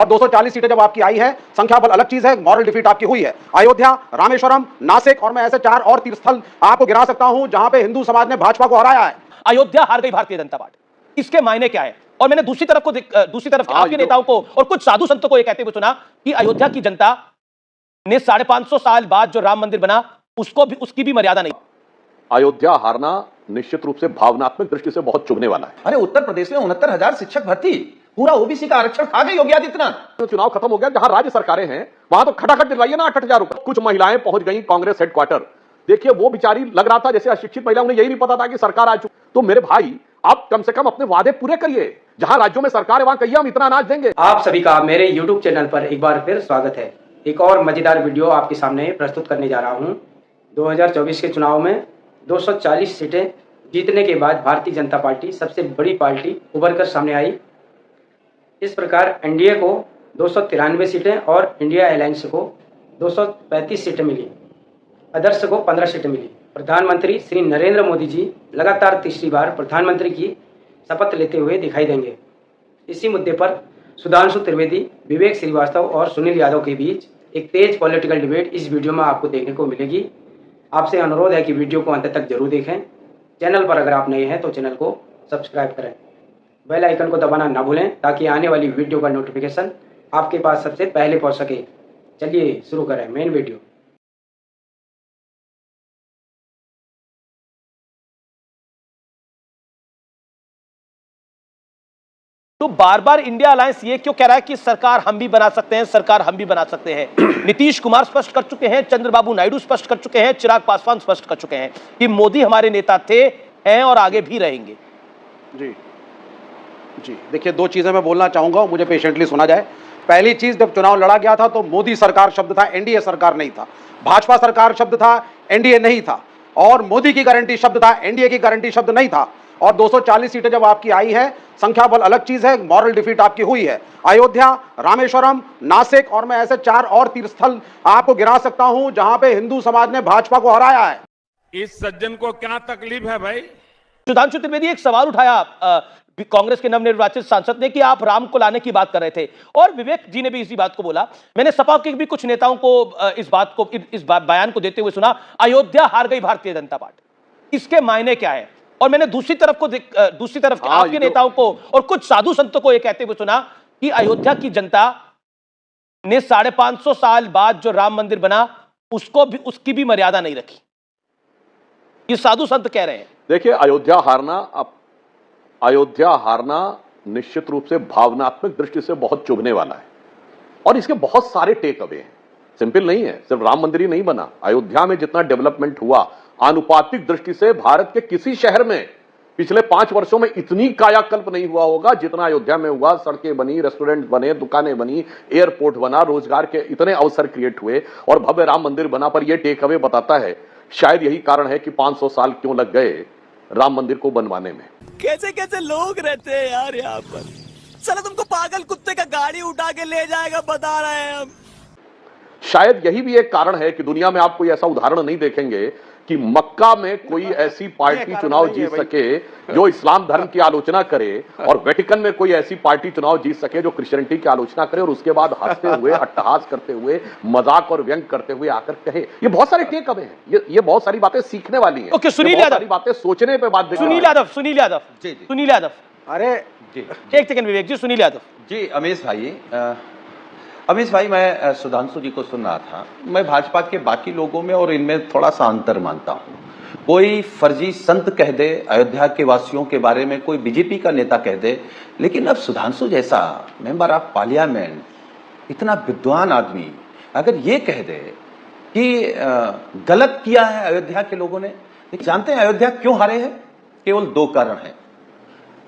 और 240 सीटें जब आपकी आई है, संख्या बल अलग चीज है, मॉरल डिफीट आपकी हुई है। अयोध्या, रामेश्वरम, नासिक और मैं ऐसे 4 और तीर्थस्थल आपको गिना सकता हूं जहां पे हिंदू समाज ने भाजपा को हराया है। अयोध्या हार गई भारतीय जनता पार्टी, इसके मायने क्या है? और मैंने दूसरी तरफ के आपके नेताओं को और कुछ साधु संतों को यह कहते हुए सुना कि अयोध्या की जनता ने 550 साल बाद जो राम मंदिर बना उसकी भी मर्यादा नहीं। अयोध्या हारना निश्चित रूप से भावनात्मक दृष्टि से बहुत चुभने वाला है। अरे उत्तर प्रदेश में 69,000 शिक्षक भर्ती, पूरा ओबीसी का आरक्षण खा गए योगी आदित्यनाथ। तो चुनाव खत्म हो गया, जहां राज्य सरकारें हैं वहां तो खटाखट दिलवाइए ना 8,000 रुपए। कुछ महिलाएं पहुंच गई कांग्रेस हेडक्वार्टर, देखिए वो बेचारी लग रहा था जैसे अशिक्षित महिला, उन्हें यही नहीं पता था कि सरकार आ चुकी। तो मेरे भाई आप कम से कम अपने वादे पूरे करिए, जहां राज्यों में सरकार है वहां कहिए हम इतना अनाज देंगे। आप सभी का मेरे YouTube चैनल पर एक बार फिर स्वागत है। एक और मजेदार वीडियो आपके सामने प्रस्तुत करने जा रहा हूं। 2024 के चुनाव में 240 सीटें जीतने के बाद भारतीय जनता पार्टी सबसे बड़ी पार्टी उभर कर सामने आई। इस प्रकार एनडीए को 293 सीटें और इंडिया अलायंस को 235 सीटें मिली, अदर्श को 15 सीटें मिली। प्रधानमंत्री श्री नरेंद्र मोदी जी लगातार तीसरी बार प्रधानमंत्री की शपथ लेते हुए दिखाई देंगे। इसी मुद्दे पर सुधांशु त्रिवेदी, विवेक श्रीवास्तव और सुनील यादव के बीच एक तेज पॉलिटिकल डिबेट इस वीडियो में आपको देखने को मिलेगी। आपसे अनुरोध है कि वीडियो को अंत तक जरूर देखें। चैनल पर अगर आप नए हैं तो चैनल को सब्सक्राइब करें, बेल आइकन को दबाना ना भूलें ताकि आने वाली वीडियो का नोटिफिकेशन आपके पास सबसे पहले पहुंच सके। चलिए शुरू करें मेन वीडियो। तो बार बार इंडिया अलायंस ये क्यों कह रहा है कि सरकार हम भी बना सकते हैं, सरकार हम भी बना सकते हैं? नीतीश कुमार स्पष्ट कर चुके हैं, चंद्रबाबू नायडू स्पष्ट कर चुके हैं, चिराग पासवान स्पष्ट कर चुके हैं कि मोदी हमारे नेता थे, हैं और आगे भी रहेंगे। जी देखिए, दो चीजें मैं बोलना चाहूंगा, मुझे पेशेंटली सुना जाए। पहली चीज, जब चुनाव लड़ा गया था तो मोदी सरकार शब्द था, एनडीए सरकार नहीं था। भाजपा सरकार शब्द था, एनडीए नहीं था। और मोदी की गारंटी शब्द था, एनडीए की गारंटी शब्द नहीं था। और 240 सीटें जब आपकी आई है, संख्या बल अलग चीज है, मॉरल डिफीट आपकी हुई है। अयोध्या, रामेश्वरम, नासिक और मैं ऐसे 4 और तीर्थस्थल आपको गिना सकता हूं जहां पे हिंदू समाज ने भाजपा को हराया है। इस सज्जन को क्या तकलीफ है भाई? सुधांशु त्रिवेदी एक सवाल उठाया कांग्रेस के नवनिर्वाचित सांसद ने कि आप राम को लाने की बात कर रहे थे, और विवेक जी ने भी इसी बात को बोला। मैंने सपा के भी कुछ नेताओं को इस बयान को देते हुए सुना, अयोध्या हार गई भारतीय जनता पार्टी, इसके मायने क्या है? और मैंने दूसरी तरफ के आपके नेताओं को और कुछ साधु संतों को यह कहते हुए सुना कि अयोध्या की जनता ने 550 साल बाद जो राम मंदिर बना उसकी भी मर्यादा नहीं रखी। ये साधु संत कह रहे हैं। देखिए, अयोध्या हारना निश्चित रूप से भावनात्मक दृष्टि से बहुत चुभने वाला है, और इसके बहुत सारे टेक अवे हैं। सिंपल नहीं है, सिर्फ राम मंदिर ही नहीं बना। अयोध्या में जितना डेवलपमेंट हुआ, आनुपातिक दृष्टि से भारत के किसी शहर में पिछले 5 वर्षों में इतनी कायाकल्प नहीं हुआ होगा जितना अयोध्या में हुआ। सड़कें बनी, रेस्टोरेंट बने, दुकानें बनी, एयरपोर्ट बना, रोजगार के इतने अवसर क्रिएट हुए और भव्य राम मंदिर बना। पर यह टेक अवे बताता है, शायद यही कारण है कि 500 साल क्यों लग गए राम मंदिर को बनवाने में। कैसे कैसे लोग रहते हैं यार यहाँ पर। चलो तुमको पागल कुत्ते का गाड़ी उठा के ले जाएगा, बता रहे हैं हम। शायद यही भी एक कारण है कि दुनिया में आप कोई ऐसा उदाहरण नहीं देखेंगे कि मक्का में कोई ऐसी पार्टी चुनाव जीत सके जो इस्लाम धर्म की आलोचना करे, और वेटिकन में कोई ऐसी पार्टी चुनाव जीत सके जो क्रिश्चियनिटी की आलोचना करे, और उसके बाद हंसते हुए, अट्टहास करते हुए, मजाक और व्यंग करते हुए आकर कहे। ये बहुत सारे टेक अवे हैं, ये बहुत सारी बातें सीखने वाली हैं। ओके, सुनील यादव, सारी बातें सोचने पे बात। सुनील यादव, अरे जी, एक सेकंड विवेक जी, सुनील यादव जी। अमीश भाई, मैं सुधांशु जी को सुन रहा था। मैं भाजपा के बाकी लोगों में और इनमें थोड़ा सा अंतर मानता हूं। कोई फर्जी संत कह दे अयोध्या के वासियों के बारे में, कोई बीजेपी का नेता कह दे, लेकिन अब सुधांशु जैसा मेंबर ऑफ पार्लियामेंट, इतना विद्वान आदमी अगर ये कह दे कि गलत किया है अयोध्या के लोगों ने। जानते हैं अयोध्या क्यों हारे हैं? केवल 2 कारण है।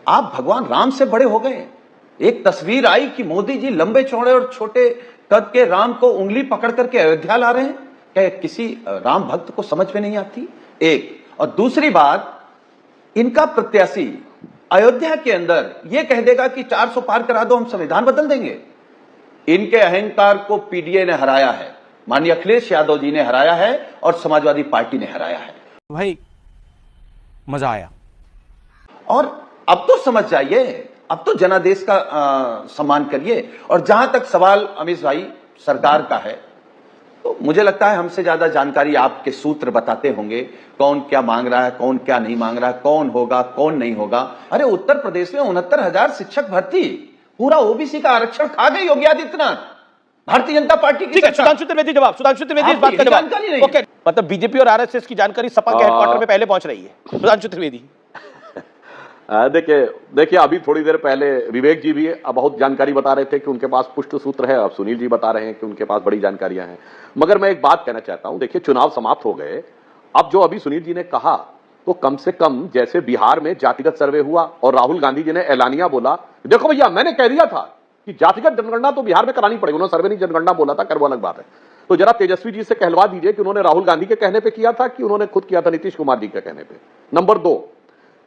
आप भगवान राम से बड़े हो गए। एक तस्वीर आई कि मोदी जी लंबे चौड़े और छोटे कद के राम को उंगली पकड़ करके अयोध्या ला रहे हैं। क्या किसी राम भक्त को समझ में नहीं आती? एक। और दूसरी बात, इनका प्रत्याशी अयोध्या के अंदर यह कह देगा कि 400 पार करा दो, हम संविधान बदल देंगे। इनके अहंकार को पीडीए ने हराया है, माननीय अखिलेश यादव जी ने हराया है और समाजवादी पार्टी ने हराया है। भाई मजा आया। और अब तो समझ जाइए, अब तो जनादेश का सम्मान करिए। और जहां तक सवाल अमीश भाई सरकार का है, तो मुझे लगता है हमसे ज्यादा जानकारी आपके सूत्र बताते होंगे, कौन क्या मांग रहा है, कौन क्या नहीं मांग रहा है, कौन होगा कौन नहीं होगा। अरे उत्तर प्रदेश में 69,000 शिक्षक भर्ती, पूरा ओबीसी का आरक्षण खा गई योगी आदित्यनाथ, भारतीय जनता पार्टी की। ठीक है, सुधांशु त्रिवेदी जवाब, सुधांशु त्रिवेदी इस बात का जवाब। ओके, मतलब बीजेपी और आरएसएस की जानकारी सपा के हेडक्वार्टर में पहले पहुंच रही है। सुधांशु त्रिवेदी देखिए अभी थोड़ी देर पहले विवेक जी भी बहुत जानकारी बता रहे थे कि उनके पास पुष्ट सूत्र है, अब सुनील जी बता रहे हैं कि उनके पास बड़ी जानकारियां हैं। मगर मैं एक बात कहना चाहता हूं, देखिए चुनाव समाप्त हो गए, अब जो अभी सुनील जी ने कहा तो कम से कम जैसे बिहार में जातिगत सर्वे हुआ और राहुल गांधी जी ने ऐलानिया बोला, देखो भैया मैंने कह दिया था कि जातिगत जनगणना तो बिहार में करानी पड़ेगी, उन्होंने सर्वे नहीं जनगणना बोला था, कर वो अलग बात है। तो जरा तेजस्वी जी से कहलवा दीजिए कि उन्होंने राहुल गांधी के कहने पर किया था कि उन्होंने खुद किया था नीतीश कुमार जी के कहने पर। नंबर 2,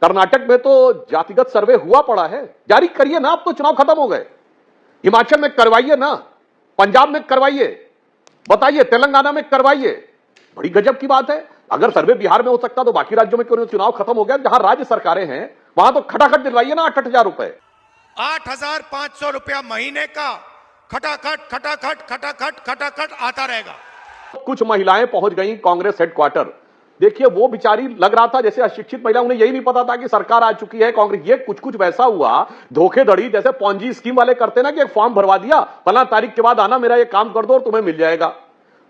कर्नाटक में तो जातिगत सर्वे हुआ पड़ा है, जारी करिए ना, अब तो चुनाव खत्म हो गए। हिमाचल में करवाइए ना, पंजाब में करवाइए, बताइए तेलंगाना में करवाइए। बड़ी गजब की बात है, अगर सर्वे बिहार में हो सकता तो बाकी राज्यों में क्यों नहीं? चुनाव खत्म हो गया, जहां राज्य सरकारें हैं वहां तो खटाखट दिलवाइए ना 8,000 रुपए। 8,500 रुपया महीने का खटाखट खटाखट खटाखट खटाखट आता रहेगा। कुछ महिलाएं पहुंच गई कांग्रेस हेडक्वार्टर, देखिए वो बेचारी लग रहा था जैसे अशिक्षित महिला, उन्हें यही नहीं पता था कि सरकार आ चुकी है कांग्रेस। ये कुछ कुछ वैसा हुआ धोखेधड़ी जैसे पॉन्जी स्कीम वाले करते ना कि एक फॉर्म भरवा दिया, फला तारीख के बाद आना, मेरा ये काम कर दो और तुम्हें मिल जाएगा।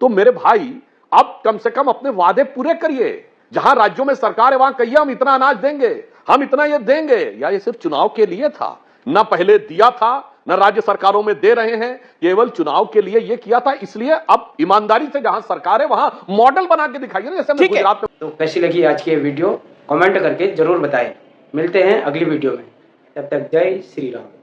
तो मेरे भाई अब कम से कम अपने वादे पूरे करिए, जहां राज्यों में सरकार है वहां कहिए हम इतना अनाज देंगे, हम इतना ये देंगे। या ये सिर्फ चुनाव के लिए था? ना पहले दिया था, न राज्य सरकारों में दे रहे हैं, केवल चुनाव के लिए ये किया था। इसलिए अब ईमानदारी से जहां सरकार है वहां मॉडल बना के दिखाइए, जैसे हमने गुजरात में। तो कैसी लगी आज की ये वीडियो कमेंट करके जरूर बताएं। मिलते हैं अगली वीडियो में, तब तक जय श्री राम।